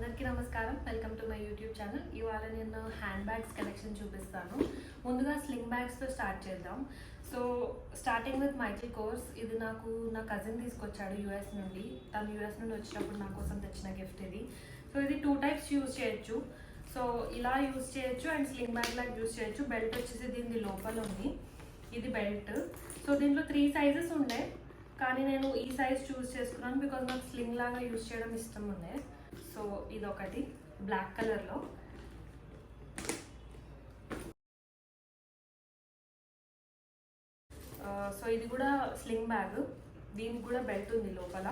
అందరికీ నమస్కారం. Welcome to my YouTube channel. ఇవాళ నేను హ్యాండ్ బ్యాగ్స్ కలెక్షన్ చూపిస్తాను. ముందుగా స్లింగ్ బ్యాగ్స్తో స్టార్ట్ చేద్దాం. So starting with Michael course. ఇది నాకు నా కజిన్ తీసుకొచ్చాడు యూఎస్ నుండి. తను యూఎస్ నుండి వచ్చినప్పుడు నా కోసం తెచ్చిన గిఫ్ట్ ఇది. సో ఇది 2 టైప్స్ యూజ్ చేయొచ్చు. సో ఇలా యూజ్ చేయొచ్చు అండ్ స్లింగ్ బ్యాగ్ లాగా యూజ్ చేయొచ్చు. బెల్ట్ వచ్చేసి దీని లోపల ఉంది. ఇది బెల్ట్. సో దీంట్లో 3 సైజెస్ ఉండే, కానీ నేను ఈ సైజ్ చూస్ చేసుకున్నాను బికాజ్ నాకు స్లింగ్ లాగా యూజ్ చేయడం ఇష్టం ఉండే. సో ఇది ఒకటి బ్లాక్ కలర్లో. సో ఇది కూడా స్లింగ్ బ్యాగ్. దీనికి కూడా బెల్ట్ ఉంది లోపల.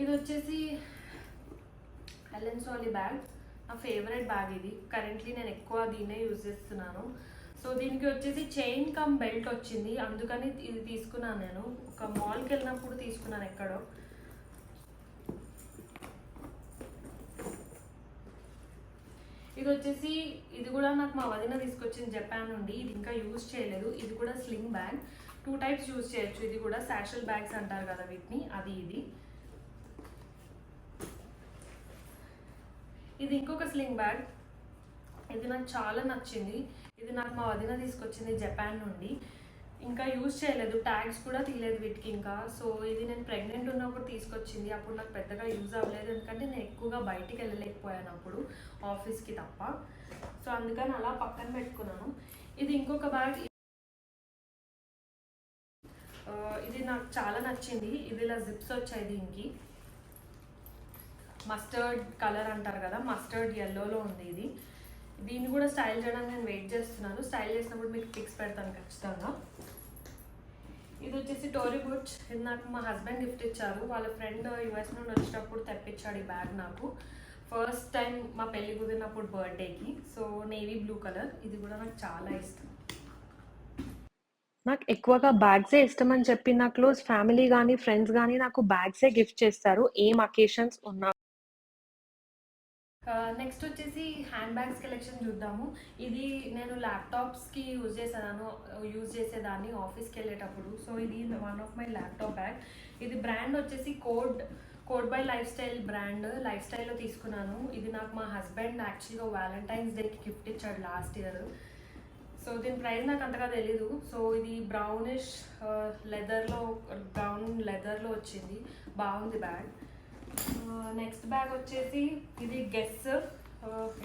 ఇది వచ్చేసి ఎలెన్ సోలీ బ్యాగ్. నా ఫేవరెట్ బ్యాగ్ ఇది. కరెంట్లీ నేను ఎక్కువ దీన్నే యూజ్ చేస్తున్నాను. సో దీనికి వచ్చేసి చైన్ కమ్ బెల్ట్ వచ్చింది, అందుకని ఇది తీసుకున్నాను. నేను ఒక మాల్కి వెళ్ళినప్పుడు తీసుకున్నాను ఎక్కడో. ఇది వచ్చేసి ఇది కూడా నాకు మా వదిన తీసుకొచ్చింది జపాన్ నుండి. ఇది ఇంకా యూజ్ చేయలేదు. ఇది కూడా స్లింగ్ బ్యాగ్. 2 టైప్స్ యూజ్ చేయొచ్చు. ఇది కూడా సాషల్ బ్యాగ్స్ అంటారు కదా వీటిని, అది ఇది. ఇది ఇంకొక స్లింగ్ బ్యాగ్. ఇది నాకు చాలా నచ్చింది. ఇది నాకు మా వదిన తీసుకొచ్చింది జపాన్ నుండి. ఇంకా యూజ్ చేయలేదు, ట్యాగ్స్ కూడా తీయలేదు వీటికి ఇంకా. సో ఇది నేను ప్రెగ్నెంట్ ఉన్నప్పుడు తీసుకొచ్చింది. అప్పుడు నాకు పెద్దగా యూజ్ అవ్వలేదు, ఎందుకంటే నేను ఎక్కువగా బయటికి వెళ్ళలేకపోయాను అప్పుడు, ఆఫీస్కి తప్ప. సో అందుకని అలా పక్కన పెట్టుకున్నాను. ఇది ఇంకొక బ్యాగ్. ఇది నాకు చాలా నచ్చింది. ఇది ఇలా జిప్స్ వచ్చాయి దీనికి. మస్టర్డ్ కలర్ అంటారు కదా, మస్టర్డ్ ఎల్లోలో ఉంది ఇది. దీన్ని కూడా స్టైల్ చేయడానికి నేను వెయిట్ చేస్తున్నాను. స్టైల్ చేసినప్పుడు మీకు పిక్స్ పెడతాను ఖచ్చితంగా. ఇది వచ్చేసి టోరీ బుచ్. ఇది నాకు మా హస్బెండ్ గిఫ్ట్ ఇచ్చారు. వాళ్ళ ఫ్రెండ్ యూఎస్ నుండి వచ్చినప్పుడు తెప్పించాడు ఈ బ్యాగ్ నాకు. ఫస్ట్ టైం మా పెళ్ళి కుదిరినప్పుడు బర్త్డేకి. So navy blue colour. ఇది కూడా నాకు చాలా ఇష్టం. నాకు ఎక్కువగా బ్యాగ్సే ఇష్టం అని చెప్పి నా క్లోజ్ ఫ్యామిలీ కానీ ఫ్రెండ్స్ కానీ నాకు బ్యాగ్సే గిఫ్ట్ చేస్తారు ఏం అకేషన్స్ ఉన్నా. నెక్స్ట్ వచ్చేసి హ్యాండ్ బ్యాగ్స్ కలెక్షన్ చూద్దాము. ఇది నేను ల్యాప్టాప్స్కి యూజ్ చేసేదాన్ని ఆఫీస్కి వెళ్ళేటప్పుడు. సో ఇది one of my laptop bag. ఇది బ్రాండ్ వచ్చేసి code by life style brand. Life స్టైల్లో తీసుకున్నాను. ఇది నాకు మా హస్బెండ్ యాక్చువల్గా వ్యాలంటైన్స్ డేకి గిఫ్ట్ ఇచ్చాడు లాస్ట్ ఇయర్. సో దీని ప్రైస్ నాకు అంతగా తెలీదు. సో ఇది బ్రౌన్ లెదర్లో వచ్చింది. బాగుంది బ్యాగ్. నెక్స్ట్ బ్యాగ్ వచ్చేసి ఇది గెస్.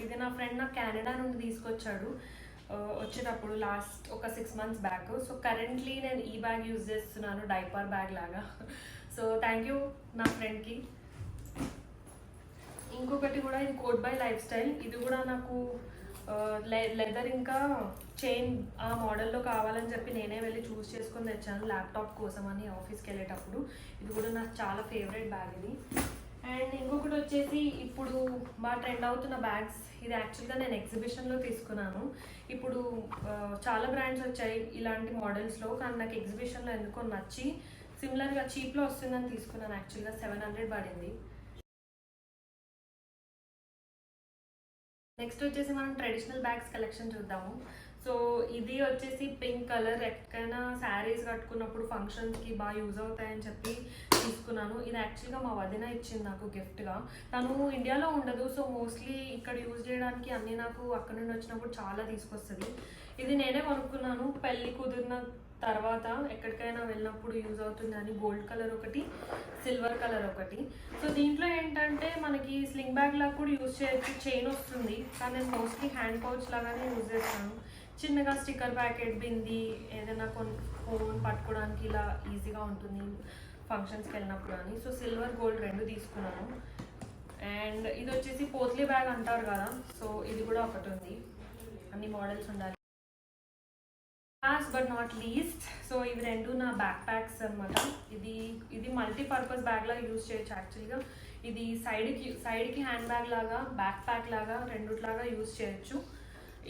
ఇది నా ఫ్రెండ్ నాకు కెనడా నుండి తీసుకొచ్చాడు వచ్చేటప్పుడు లాస్ట్ ఒక 6 మంత్స్ బ్యాక్. సో కరెంట్లీ నేను ఈ బ్యాగ్ యూజ్ చేస్తున్నాను, డైపర్ బ్యాగ్ లాగా. సో థ్యాంక్ యూ నా ఫ్రెండ్కి. ఇంకొకటి కూడా ఇది కోడ్ బై లైఫ్ స్టైల్. ఇది కూడా నాకు లెదర్ ఇంకా చైన్ ఆ మోడల్లో కావాలని చెప్పి నేనే వెళ్ళి చూస్ చేసుకొని తెచ్చాను ల్యాప్టాప్ కోసం అని ఆఫీస్కి వెళ్ళేటప్పుడు. ఇది కూడా నాకు చాలా ఫేవరెట్ బ్యాగ్ ఇది. అండ్ ఇంకొకటి వచ్చేసి ఇప్పుడు బాగా ట్రెండ్ అవుతున్న బ్యాగ్స్. ఇది యాక్చువల్గా నేను ఎగ్జిబిషన్లో తీసుకున్నాను. ఇప్పుడు చాలా బ్రాండ్స్ వచ్చాయి ఇలాంటి మోడల్స్లో, కానీ నాకు ఎగ్జిబిషన్లో ఎందుకో నచ్చి సిమిలర్గా చీప్లో వస్తుందని తీసుకున్నాను. యాక్చువల్గా 700 పడింది. నెక్స్ట్ వచ్చేసి మనం ట్రెడిషనల్ బ్యాగ్స్ కలెక్షన్ చూద్దాము. సో ఇది వచ్చేసి పింక్ కలర్. ఎక్కడైనా శారీస్ కట్టుకున్నప్పుడు ఫంక్షన్స్కి బాగా యూజ్ అవుతాయని చెప్పి తీసుకున్నాను. ఇది యాక్చువల్గా మా వదిన ఇచ్చింది నాకు గిఫ్ట్గా. తను ఇండియాలో ఉండదు, సో మోస్ట్లీ ఇక్కడ యూజ్ చేయడానికి అన్నీ నాకు అక్కడ నుండి వచ్చినప్పుడు చాలా తీసుకొస్తుంది. ఇది నేనే కొనుక్కున్నాను పెళ్ళి కుదిరిన తర్వాత, ఎక్కడికైనా వెళ్ళినప్పుడు యూజ్ అవుతుందని. గోల్డ్ కలర్ ఒకటి, సిల్వర్ కలర్ ఒకటి. సో దీంట్లో ఏంటంటే మనకి స్లింగ్ బ్యాగ్ లాగా కూడా యూజ్ చేయొచ్చు. చైన్ వస్తుంది, కానీ నేను మోస్ట్లీ హ్యాండ్ పౌచ్ లాగానే యూజ్ చేస్తాను. చిన్నగా స్టిక్కర్ ప్యాకెట్, బింది, ఏదైనా ఫోన్ పట్టుకోవడానికి ఇలా ఈజీగా ఉంటుంది ఫంక్షన్స్కి వెళ్ళినప్పుడు అని. సో సిల్వర్ గోల్డ్ 2 తీసుకున్నాను. అండ్ ఇది వచ్చేసి పోత్లీ బ్యాగ్ అంటారు కదా, సో ఇది కూడా ఒకటి ఉంది. అన్ని మోడల్స్ ఉండాలి. Last but not least, so ఇవి 2 నా బ్యాక్ ప్యాక్స్ అనమాట. ఇది మల్టీపర్పస్ బ్యాగ్ లాగా యూజ్ చేయొచ్చు యాక్చువల్గా. ఇది సైడ్కి హ్యాండ్ బ్యాగ్ లాగా, బ్యాక్ ప్యాక్ లాగా, రెండుట్లాగా యూజ్ చేయొచ్చు.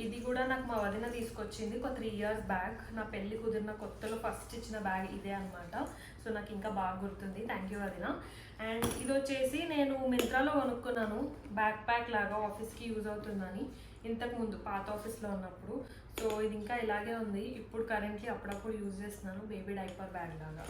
ఇది కూడా నాకు మా వదిన తీసుకొచ్చింది ఒక 3 ఇయర్స్ బ్యాక్. నా పెళ్ళి కుదిరిన కొత్తలో ఫస్ట్ ఇచ్చిన బ్యాగ్ ఇదే అనమాట. సో నాకు ఇంకా బాగా గుర్తుంది. థ్యాంక్ యూ వదిన. అండ్ ఇది వచ్చేసి నేను మింత్రాలో కొనుక్కున్నాను, బ్యాక్ ప్యాక్ లాగా ఆఫీస్కి యూజ్ అవుతుందని. ఇంతకుముందు పాత ఆఫీస్లో ఉన్నప్పుడు. సో ఇది ఇంకా ఇలాగే ఉంది. ఇప్పుడు కరెంట్లీ అప్పుడప్పుడు యూజ్ చేస్తున్నాను, బేబీ డైపర్ బ్యాగ్ లాగా.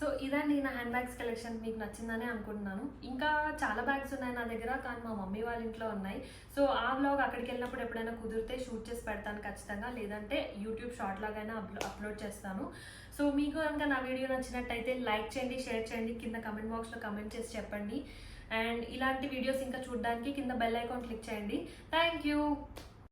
సో ఇదండి నా హ్యాండ్ బ్యాగ్స్ కలెక్షన్. మీకు నచ్చిందని అనుకుంటున్నాను. ఇంకా చాలా బ్యాగ్స్ ఉన్నాయి నా దగ్గర, కానీ మా మమ్మీ వాళ్ళ ఇంట్లో ఉన్నాయి. సో ఆ వ్లాగ్ అక్కడికి వెళ్ళినప్పుడు ఎప్పుడైనా కుదిరితే షూట్ చేసి పెడతాను ఖచ్చితంగా, లేదంటే యూట్యూబ్ షార్ట్ లాగైనా అప్లోడ్ చేస్తాను. సో మీకు కనుక నా వీడియో నచ్చినట్టయితే లైక్ చేయండి, షేర్ చేయండి, కింద కమెంట్ బాక్స్లో కమెంట్ చేసి చెప్పండి. అండ్ ఇలాంటి వీడియోస్ ఇంకా చూడడానికి కింద బెల్ ఐకాన్ క్లిక్ చేయండి. Thank you.